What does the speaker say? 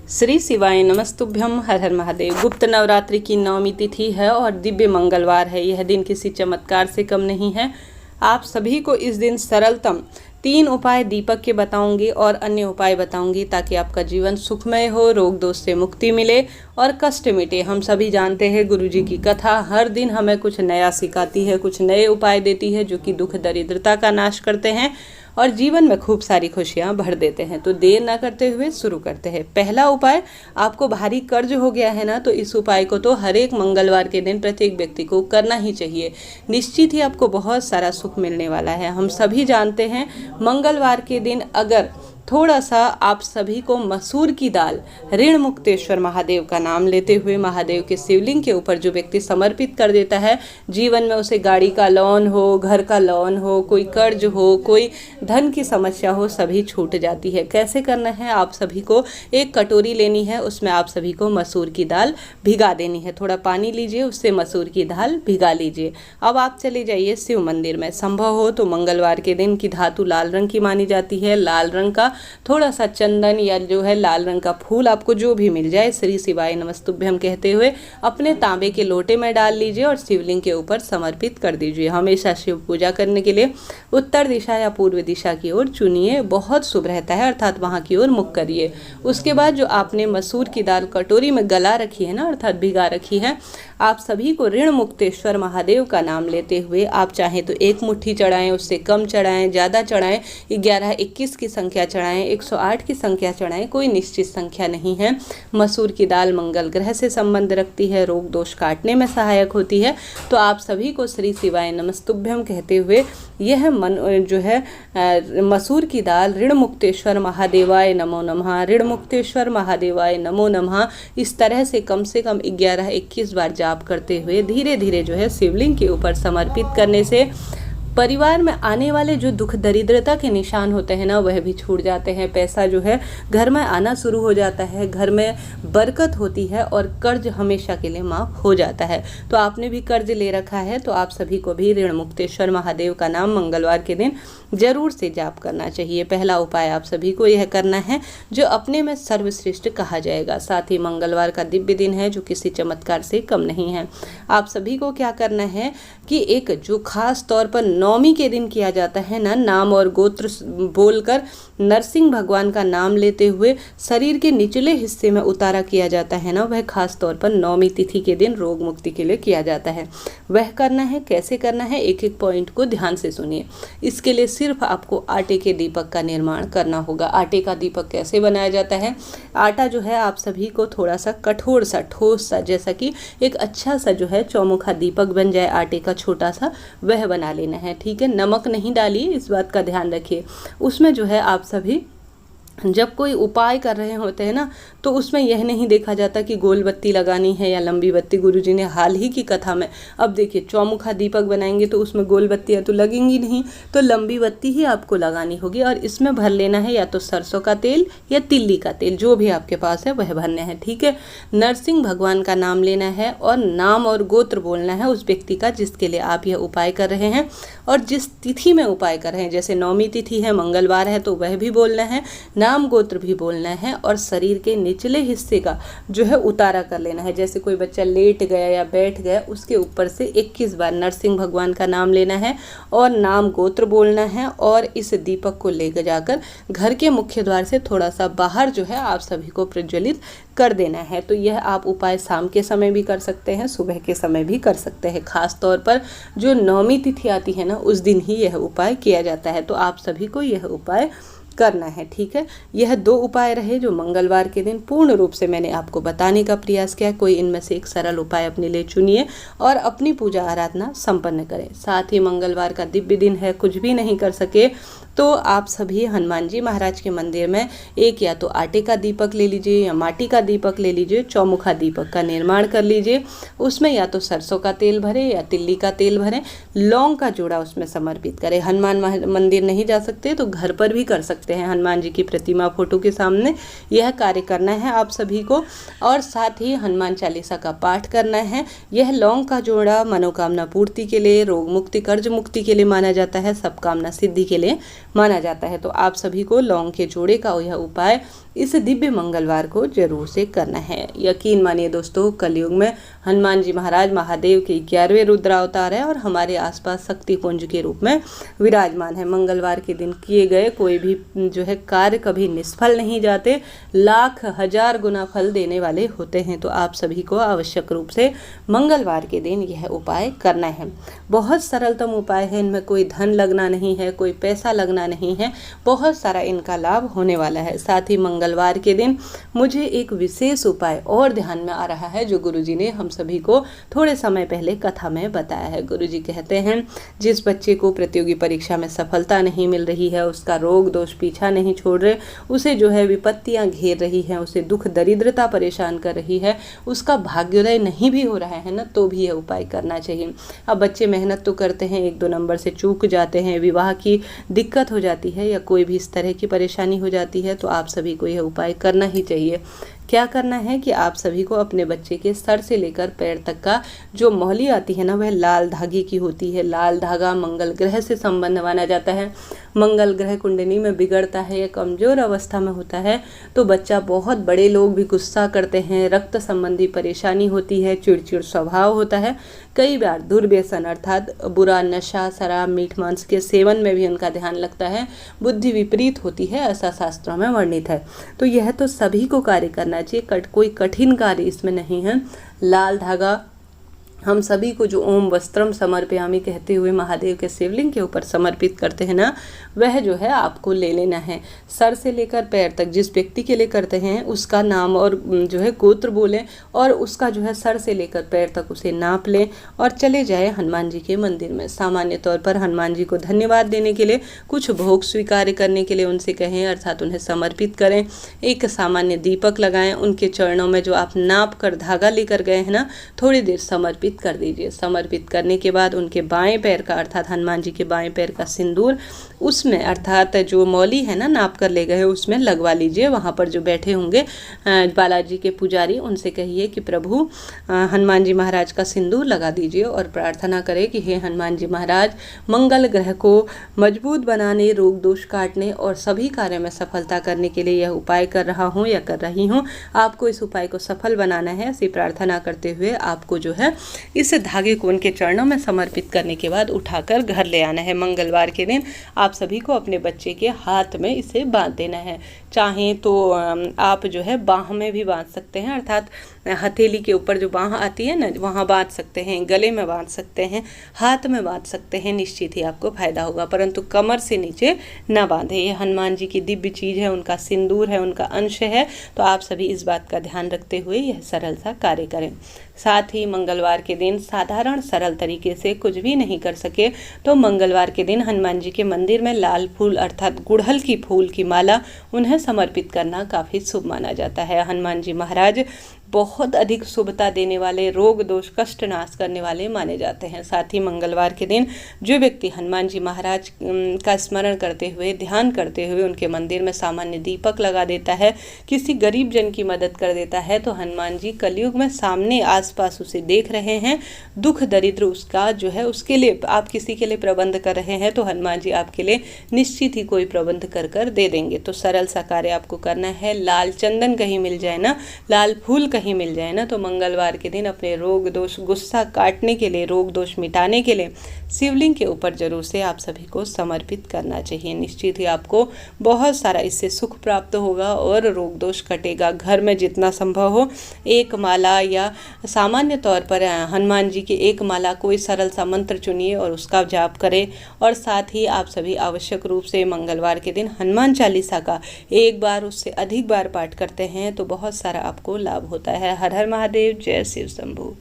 श्री शिवाय नमस्तुभ्यम। हर हर महादेव। गुप्त नवरात्रि की 9वीं तिथि है और दिव्य मंगलवार है। यह दिन किसी चमत्कार से कम नहीं है। आप सभी को इस दिन सरलतम 3 उपाय दीपक के बताऊंगी और अन्य उपाय बताऊंगी ताकि आपका जीवन सुखमय हो, रोग दोष से मुक्ति मिले और कष्ट मिटे। हम सभी जानते हैं गुरुजी की कथा हर दिन हमें कुछ नया सिखाती है, कुछ नए उपाय देती है जो कि दुख दरिद्रता का नाश करते हैं और जीवन में खूब सारी खुशियां भर देते हैं। तो देर ना करते हुए शुरू करते हैं। पहला उपाय, आपको भारी कर्ज हो गया है ना, तो इस उपाय को तो हर एक मंगलवार के दिन प्रत्येक व्यक्ति को करना ही चाहिए। निश्चित ही आपको बहुत सारा सुख मिलने वाला है। हम सभी जानते हैं मंगलवार के दिन अगर थोड़ा सा आप सभी को मसूर की दाल ऋण मुक्तेश्वर महादेव का नाम लेते हुए महादेव के शिवलिंग के ऊपर जो व्यक्ति समर्पित कर देता है, जीवन में उसे गाड़ी का लोन हो, घर का लोन हो, कोई कर्ज हो, कोई धन की समस्या हो, सभी छूट जाती है। कैसे करना है, आप सभी को एक कटोरी लेनी है, उसमें आप सभी को मसूर की दाल भिगा देनी है। थोड़ा पानी लीजिए, उससे मसूर की दाल भिगा लीजिए। अब आप चले जाइए शिव मंदिर में। संभव हो तो मंगलवार के दिन की धातु लाल रंग की मानी जाती है। लाल रंग का थोड़ा सा चंदन या जो है लाल रंग का फूल आपको जो भी मिल जाए, श्री शिवाय नमस्तुभ्यम कहते हुए अपने तांबे के लोटे में डाल लीजिए और शिवलिंग के ऊपर समर्पित कर दीजिए। हमेशा शिव पूजा करने के लिए उत्तर दिशा या पूर्व दिशा की ओर चुनिए, बहुत शुभ रहता है, अर्थात वहां की ओर मुख करिए। उसके बाद जो आपने मसूर की दाल कटोरी में गला रखी है ना, अर्थात भिगा रखी है, आप सभी को ऋण मुक्तेश्वर महादेव का नाम लेते हुए आप चाहें तो 1 मुट्ठी चढ़ाएं, उससे कम चढ़ाएं, ज़्यादा चढ़ाएं, 11, 21 की संख्या चढ़ाएं, 108 की संख्या चढ़ाएं, कोई निश्चित संख्या नहीं है। मसूर की दाल मंगल ग्रह से संबंध रखती है, रोग दोष काटने में सहायक होती है। तो आप सभी को श्री शिवाय नमस्तुभ्यम कहते हुए यह जो है मसूर की दाल ऋण मुक्तेश्वर महादेवाय नमो नमः, ऋण मुक्तेश्वर महादेवाय नमो नमः, इस तरह से कम 11-21 बार जाप करते हुए धीरे धीरे जो है शिवलिंग के ऊपर समर्पित करने से परिवार में आने वाले जो दुख दरिद्रता के निशान होते हैं ना, वह भी छूट जाते हैं। पैसा जो है घर में आना शुरू हो जाता है, घर में बरकत होती है और कर्ज हमेशा के लिए माफ़ हो जाता है। तो आपने भी कर्ज ले रखा है तो आप सभी को भी ऋण मुक्तेश्वर महादेव का नाम मंगलवार के दिन जरूर से जाप करना चाहिए। पहला उपाय आप सभी को यह करना है जो अपने में सर्वश्रेष्ठ कहा जाएगा। साथ ही मंगलवार का दिव्य दिन है जो किसी चमत्कार से कम नहीं है। आप सभी को क्या करना है कि एक जो खास तौर पर 9वीं के दिन किया जाता है ना, नाम और गोत्र बोलकर नरसिंह भगवान का नाम लेते हुए शरीर के निचले हिस्से में उतारा किया जाता है ना, वह खास तौर पर 9वीं तिथि के दिन रोग मुक्ति के लिए किया जाता है। वह करना है, कैसे करना है, एक एक पॉइंट को ध्यान से सुनिए। इसके लिए सिर्फ आपको आटे के दीपक का निर्माण करना होगा। आटे का दीपक कैसे बनाया जाता है, आटा जो है आप सभी को थोड़ा सा कठोर सा, ठोस सा, जैसा कि एक अच्छा सा जो है चौमुखा दीपक बन जाए आटे का छोटा सा, वह बना लेना है। ठीक है, नमक नहीं डालिए, इस बात का ध्यान रखिए। उसमें जो है आप सभी जब कोई उपाय कर रहे होते हैं ना, तो उसमें यह नहीं देखा जाता कि गोल बत्ती लगानी है या लंबी बत्ती। गुरुजी ने हाल ही की कथा में, अब देखिए चौमुखा दीपक बनाएंगे तो उसमें गोल बत्तियाँ तो लगेंगी नहीं, तो लंबी बत्ती ही आपको लगानी होगी और इसमें भर लेना है या तो सरसों का तेल या तिल्ली का तेल, जो भी आपके पास है वह भरना है। ठीक है, नरसिंह भगवान का नाम लेना है और नाम और गोत्र बोलना है उस व्यक्ति का जिसके लिए आप यह उपाय कर रहे हैं और जिस तिथि में उपाय कर रहे हैं। जैसे 9वीं तिथि है, मंगलवार है, तो वह भी बोलना है, नाम गोत्र भी बोलना है और शरीर के निचले हिस्से का जो है उतारा कर लेना है। जैसे कोई बच्चा लेट गया या बैठ गया, उसके ऊपर से 21 बार नरसिंह भगवान का नाम लेना है और नाम गोत्र बोलना है और इस दीपक को लेकर जाकर घर के मुख्य द्वार से थोड़ा सा बाहर जो है आप सभी को प्रज्वलित कर देना है। तो यह आप उपाय शाम के समय भी कर सकते हैं, सुबह के समय भी कर सकते हैं। खास तौर पर जो 9वीं तिथि आती है ना, उस दिन ही यह उपाय किया जाता है। तो आप सभी को यह उपाय करना है। ठीक है, यह 2 उपाय रहे जो मंगलवार के दिन पूर्ण रूप से मैंने आपको बताने का प्रयास किया। कोई इनमें से एक सरल उपाय अपने लिए चुनिए और अपनी पूजा आराधना संपन्न करें। साथ ही मंगलवार का दिव्य दिन है, कुछ भी नहीं कर सके तो आप सभी हनुमान जी महाराज के मंदिर में एक या तो आटे का दीपक ले लीजिए या माटी का दीपक ले लीजिए, चौमुखा दीपक का निर्माण कर लीजिए। उसमें या तो सरसों का तेल भरें या तिल्ली का तेल भरें, लौंग का जोड़ा उसमें समर्पित करें। हनुमान मंदिर नहीं जा सकते तो घर पर भी कर सकते हैं, हनुमान जी की प्रतिमा फोटो के सामने यह कार्य करना है आप सभी को। और साथ ही हनुमान चालीसा का पाठ करना है। यह लौंग का जोड़ा मनोकामना पूर्ति के लिए, रोग मुक्ति, कर्ज मुक्ति के लिए माना जाता है, सब कामना सिद्धि के लिए माना जाता है। तो आप सभी को लौंग के जोड़े का यह उपाय इस दिव्य मंगलवार को जरूर से करना है। यकीन मानिए दोस्तों, कलयुग में हनुमान जी महाराज महादेव के 11वें रुद्रावतार है और हमारे आसपास शक्ति पुंज के रूप में विराजमान है। मंगलवार के दिन किए गए कोई भी जो है कार्य कभी निष्फल नहीं जाते, लाख हजार गुना फल देने वाले होते हैं। तो आप सभी को आवश्यक रूप से मंगलवार के दिन यह उपाय करना है। बहुत सरलतम उपाय है, इनमें कोई धन लगना नहीं है, कोई पैसा लगना नहीं है, बहुत सारा इनका लाभ होने वाला है। साथ ही मंगलवार के दिन मुझे एक विशेष उपाय और ध्यान में आ रहा है जो गुरुजी ने हम सभी को थोड़े समय पहले कथा में बताया है। गुरुजी कहते हैं, जिस बच्चे को प्रतियोगी परीक्षा में सफलता नहीं मिल रही है, उसका रोग दोष पीछा नहीं छोड़ रहे, उसे जो है विपत्तियां घेर रही हैं, उसे दुख दरिद्रता परेशान कर रही है, उसका भाग्योदय नहीं भी हो रहा है ना, तो भी यह उपाय करना चाहिए। अब बच्चे मेहनत तो करते हैं, 1-2 नंबर से चूक जाते हैं, विवाह की दिक्कत हो जाती है या कोई भी इस तरह की परेशानी हो जाती है, तो आप सभी को यह उपाय करना ही चाहिए। क्या करना है कि आप सभी को अपने बच्चे के सर से लेकर पैर तक का जो मौली आती है ना, वह लाल धागे की होती है। लाल धागा मंगल ग्रह से संबंध माना जाता है। मंगल ग्रह कुंडली में बिगड़ता है या कमजोर अवस्था में होता है तो बच्चा, बहुत बड़े लोग भी गुस्सा करते हैं, रक्त संबंधी परेशानी होती है, चिड़चिड़ स्वभाव होता है, कई बार दुर्व्यसन अर्थात बुरा नशा, शराब, मीठ मांस के सेवन में भी उनका ध्यान लगता है, बुद्धि विपरीत होती है, ऐसा शास्त्रों में वर्णित है। तो यह तो सभी को कार्य करना चाहिए, कोई कठिन कार्य इसमें नहीं है। लाल धागा हम सभी को जो ओम वस्त्रम समर्पयामि कहते हुए महादेव के शिवलिंग के ऊपर समर्पित करते हैं ना, वह जो है आपको ले लेना है। सर से लेकर पैर तक जिस व्यक्ति के लिए करते हैं उसका नाम और जो है गोत्र बोलें और उसका जो है सर से लेकर पैर तक उसे नाप लें और चले जाए हनुमान जी के मंदिर में। सामान्य तौर पर हनुमान जी को धन्यवाद देने के लिए, कुछ भोग स्वीकार करने के लिए उनसे कहें, अर्थात उन्हें समर्पित करें। एक सामान्य दीपक लगाएं, उनके चरणों में जो आप नाप कर धागा लेकर गए हैं ना, थोड़ी देर समर्पित कर दीजिए। समर्पित करने के बाद उनके बाएं पैर का, अर्थात हनुमान जी के बाएं पैर का सिंदूर उसमें, अर्थात जो मौली है ना नाप कर ले गए उसमें लगवा लीजिए। वहाँ पर जो बैठे होंगे बालाजी के पुजारी, उनसे कहिए कि प्रभु हनुमान जी महाराज का सिंदूर लगा दीजिए और प्रार्थना करें कि हे हनुमान जी महाराज, मंगल ग्रह को मजबूत बनाने, रोग दोष काटने और सभी कार्य में सफलता करने के लिए यह उपाय कर रहा हूँ या कर रही हूँ। आपको इस उपाय को सफल बनाना है। ऐसी प्रार्थना करते हुए आपको जो है इस धागे को उनके चरणों में समर्पित करने के बाद उठाकर घर ले आना है। मंगलवार के दिन आप सभी को अपने बच्चे के हाथ में इसे बांध देना है। चाहें तो आप जो है बाह में भी बांध सकते हैं, अर्थात हथेली के ऊपर जो बाह आती है ना, वहाँ बांध सकते हैं, गले में बांध सकते हैं, हाथ में बांध सकते हैं, निश्चित ही आपको फायदा होगा, परंतु कमर से नीचे ना बांधे। ये हनुमान जी की दिव्य चीज़ है, उनका सिंदूर है, उनका अंश है, तो आप सभी इस बात का ध्यान रखते हुए यह सरल सा कार्य करें। साथ ही मंगलवार के दिन साधारण सरल तरीके से कुछ भी नहीं कर सके तो मंगलवार के दिन हनुमान जी के मंदिर में लाल फूल अर्थात गुड़हल की फूल की माला उन्हें समर्पित करना काफ़ी शुभ माना जाता है। हनुमान जी महाराज बहुत अधिक शुभता देने वाले, रोग दोष कष्ट नाश करने वाले माने जाते हैं। साथ ही मंगलवार के दिन जो व्यक्ति हनुमान जी महाराज का स्मरण करते हुए, ध्यान करते हुए उनके मंदिर में सामान्य दीपक लगा देता है, किसी गरीब जन की मदद कर देता है, तो हनुमान जी कलयुग में सामने आसपास उसे देख रहे हैं। दुख दरिद्र उसका जो है, उसके लिए आप किसी के लिए प्रबंध कर रहे हैं तो हनुमान जी आपके लिए निश्चित ही कोई प्रबंध कर कर दे देंगे। तो सरल सा कार्य आपको करना है। लाल चंदन कहीं मिल जाए ना, लाल फूल कहीं मिल जाए ना, तो मंगलवार के दिन अपने रोग दोष गुस्सा काटने के लिए, रोग दोष मिटाने के लिए शिवलिंग के ऊपर जरूर से आप सभी को समर्पित करना चाहिए। निश्चित ही आपको बहुत सारा इससे सुख प्राप्त होगा और रोग दोष कटेगा। घर में जितना संभव हो एक माला या सामान्य तौर पर हनुमान जी की एक माला, कोई सरल सा मंत्र चुनिए और उसका जाप करें। और साथ ही आप सभी आवश्यक रूप से मंगलवार के दिन हनुमान चालीसा का एक बार उससे अधिक बार पाठ करते हैं तो बहुत सारा आपको लाभ होता है। हर हर महादेव, जय शिव शंभू।